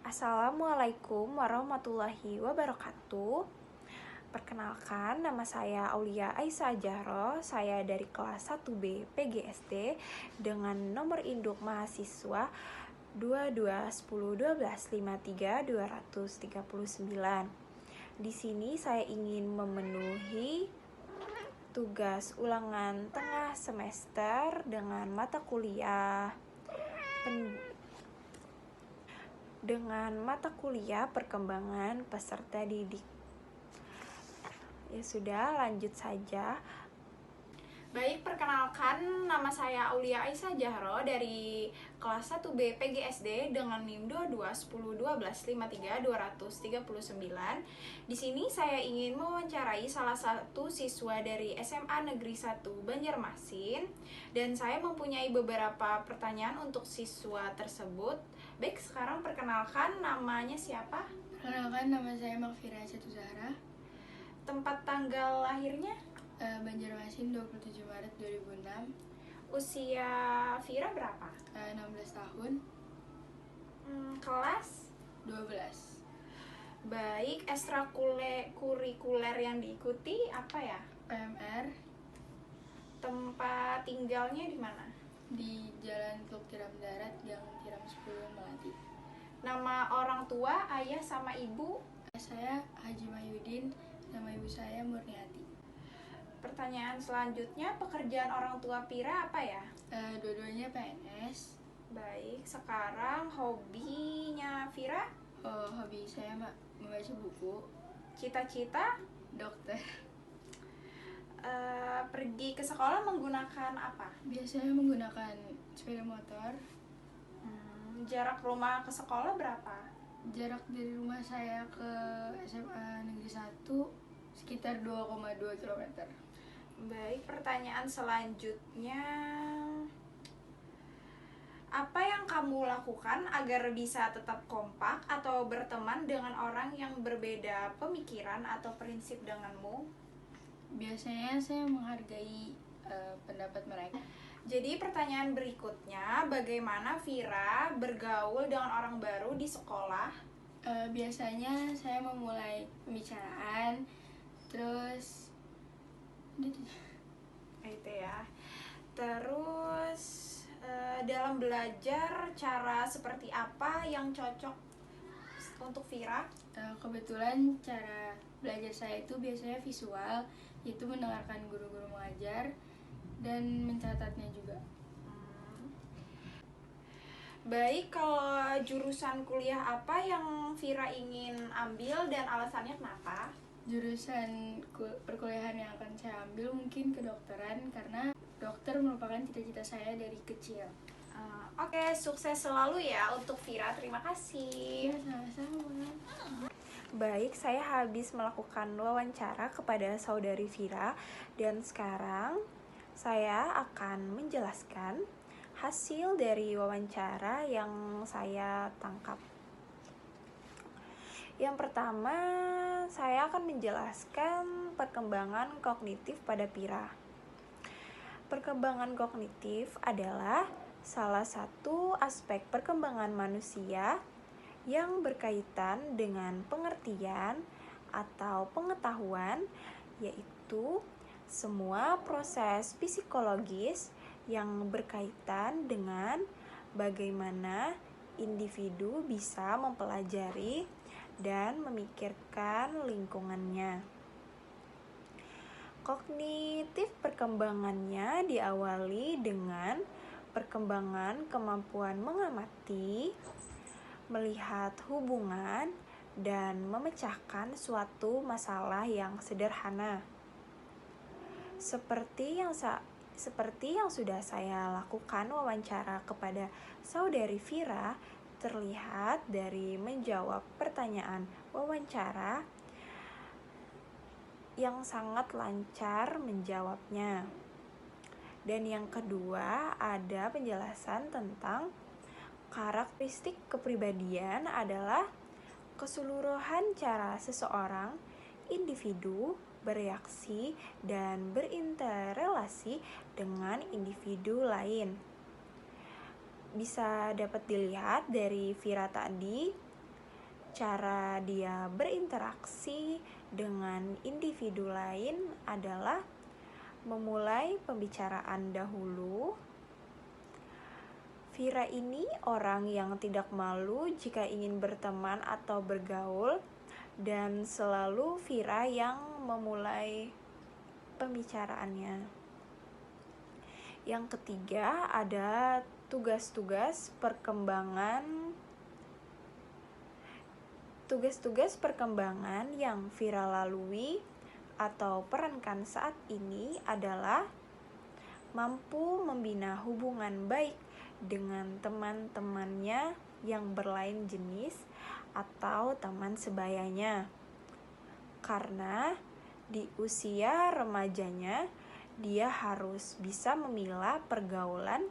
Assalamualaikum warahmatullahi wabarakatuh. Perkenalkan, nama saya Aulia Aisyah Jahro. Saya dari kelas 1B PGSD dengan nomor induk mahasiswa 22101253 239. Di sini saya ingin memenuhi tugas ulangan tengah semester dengan mata kuliah perkembangan peserta didik. Ya sudah, lanjut saja. Baik, perkenalkan, nama saya Aulia Aisyah Jahro dari kelas 1B PGSD dengan NIM 22101253 239. Di sini saya ingin mewawancarai salah satu siswa dari SMA Negeri 1 Banjarmasin dan saya mempunyai beberapa pertanyaan untuk siswa tersebut. Baik, sekarang perkenalkan, namanya siapa? Perkenalkan, nama saya Malvira Jatuh Zahra. Tempat tanggal lahirnya? Banjarmasin, 27 Maret 2006. Usia Vira berapa? 16 tahun. Kelas? 12. Baik, ekstrakurikuler yang diikuti apa ya? PMR. Tempat tinggalnya di mana? Di Jalan Teluk Tiram Darat, Gang Tiram 10, Melati. Nama orang tua, ayah sama ibu? Saya Haji Mahyudin, nama ibu saya Murniati. Pertanyaan selanjutnya, pekerjaan orang tua Vira apa ya? Dua-duanya PNS. Baik, sekarang hobinya Vira? Hobi saya membaca buku. Cita-cita? Dokter. Pergi ke sekolah menggunakan apa? Biasanya menggunakan sepeda motor. Jarak rumah ke sekolah berapa? Jarak dari rumah saya ke SMA Negeri 1 sekitar 2,2 km. Baik, pertanyaan selanjutnya, apa yang kamu lakukan agar bisa tetap kompak atau berteman dengan orang yang berbeda pemikiran atau prinsip denganmu? Biasanya saya menghargai pendapat mereka. Jadi pertanyaan berikutnya, bagaimana Vira bergaul dengan orang baru di sekolah? Biasanya saya memulai pembicaraan, terus Itu ya. Terus dalam belajar, cara seperti apa yang cocok untuk Vira? Kebetulan cara belajar saya itu biasanya visual, yaitu mendengarkan guru-guru mengajar dan mencatatnya juga. Baik, kalau jurusan kuliah apa yang Vira ingin ambil dan alasannya kenapa? Jurusan perkuliahan yang akan saya ambil mungkin kedokteran, karena dokter merupakan cita-cita saya dari kecil. Oke, sukses selalu ya untuk Vira. Terima kasih. Ya, sama-sama. Baik, saya habis melakukan wawancara kepada saudari Vira dan sekarang saya akan menjelaskan hasil dari wawancara yang saya tangkap. Yang pertama, saya akan menjelaskan perkembangan kognitif pada Vira. Perkembangan kognitif adalah salah satu aspek perkembangan manusia yang berkaitan dengan pengertian atau pengetahuan, yaitu semua proses psikologis yang berkaitan dengan bagaimana individu bisa mempelajari dan memikirkan lingkungannya. Kognitif perkembangannya diawali dengan perkembangan kemampuan mengamati, melihat hubungan, dan memecahkan suatu masalah yang sederhana. Seperti yang sudah saya lakukan wawancara kepada saudari Vira, terlihat dari menjawab pertanyaan wawancara yang sangat lancar menjawabnya. Dan yang kedua, ada penjelasan tentang karakteristik kepribadian adalah keseluruhan cara seseorang, individu, bereaksi dan berinteraksi dengan individu lain. Bisa dapat dilihat dari Vira tadi, cara dia berinteraksi dengan individu lain adalah memulai pembicaraan dahulu. Vira ini orang yang tidak malu jika ingin berteman atau bergaul, dan selalu Vira yang memulai pembicaraannya. Yang ketiga ada tugas-tugas perkembangan yang Vira lalui atau perankan saat ini adalah mampu membina hubungan baik dengan teman-temannya yang berlain jenis atau teman sebayanya. Karena di usia remajanya dia harus bisa memilah pergaulan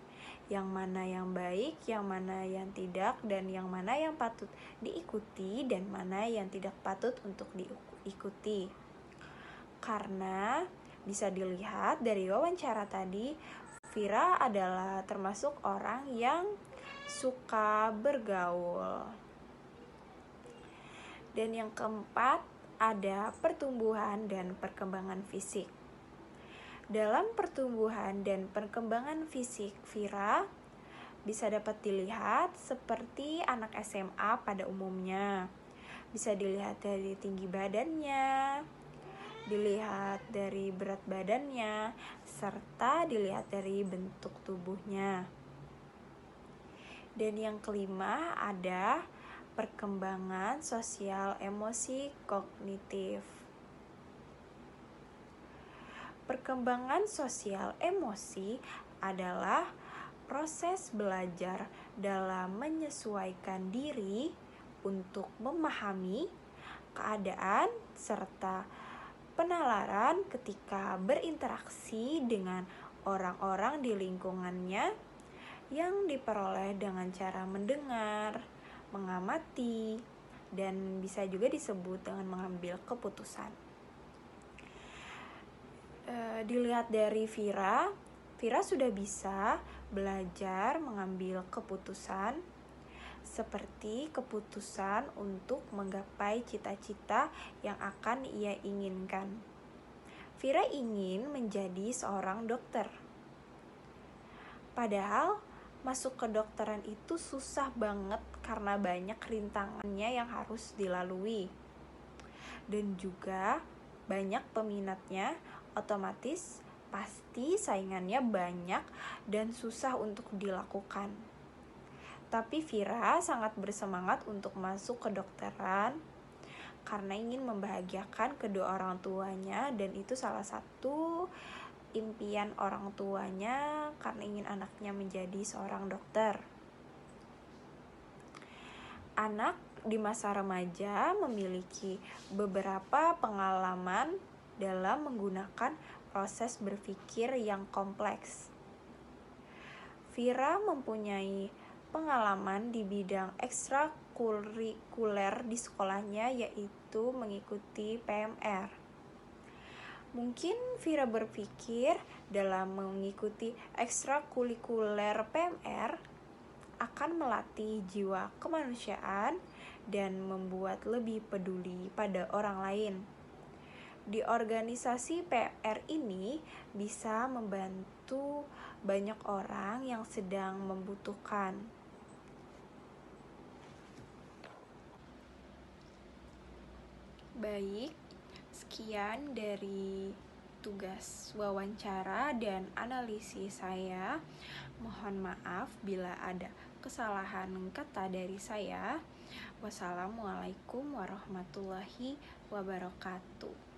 yang mana yang baik, yang mana yang tidak, dan yang mana yang patut diikuti dan mana yang tidak patut untuk diikuti. Karena bisa dilihat dari wawancara tadi, Vira adalah termasuk orang yang suka bergaul. Dan yang keempat ada pertumbuhan dan perkembangan fisik. Dalam pertumbuhan dan perkembangan fisik Vira bisa dapat dilihat seperti anak SMA pada umumnya. Bisa dilihat dari tinggi badannya, dilihat dari berat badannya, serta dilihat dari bentuk tubuhnya. Dan yang kelima ada perkembangan sosial emosi kognitif. Perkembangan sosial emosi adalah proses belajar dalam menyesuaikan diri untuk memahami keadaan serta penalaran ketika berinteraksi dengan orang-orang di lingkungannya yang diperoleh dengan cara mendengar, mengamati, dan bisa juga disebut dengan mengambil keputusan. Dilihat dari Vira sudah bisa belajar mengambil keputusan seperti keputusan untuk menggapai cita-cita yang akan ia inginkan. Vira ingin menjadi seorang dokter. Padahal masuk ke kedokteran itu susah banget karena banyak rintangannya yang harus dilalui. Dan juga banyak peminatnya, otomatis pasti saingannya banyak dan susah untuk dilakukan. Tapi Vira sangat bersemangat untuk masuk ke kedokteran karena ingin membahagiakan kedua orang tuanya, dan itu salah satu impian orang tuanya karena ingin anaknya menjadi seorang dokter. Anak di masa remaja memiliki beberapa pengalaman dalam menggunakan proses berpikir yang kompleks. Vira mempunyai pengalaman di bidang ekstrakurikuler di sekolahnya, yaitu mengikuti PMR. Mungkin Vira berpikir dalam mengikuti ekstrakurikuler PMR akan melatih jiwa kemanusiaan dan membuat lebih peduli pada orang lain. Di organisasi PMR ini bisa membantu banyak orang yang sedang membutuhkan. Baik, sekian dari tugas wawancara dan analisis saya. Mohon maaf bila ada kesalahan kata dari saya. Wassalamualaikum warahmatullahi wabarakatuh.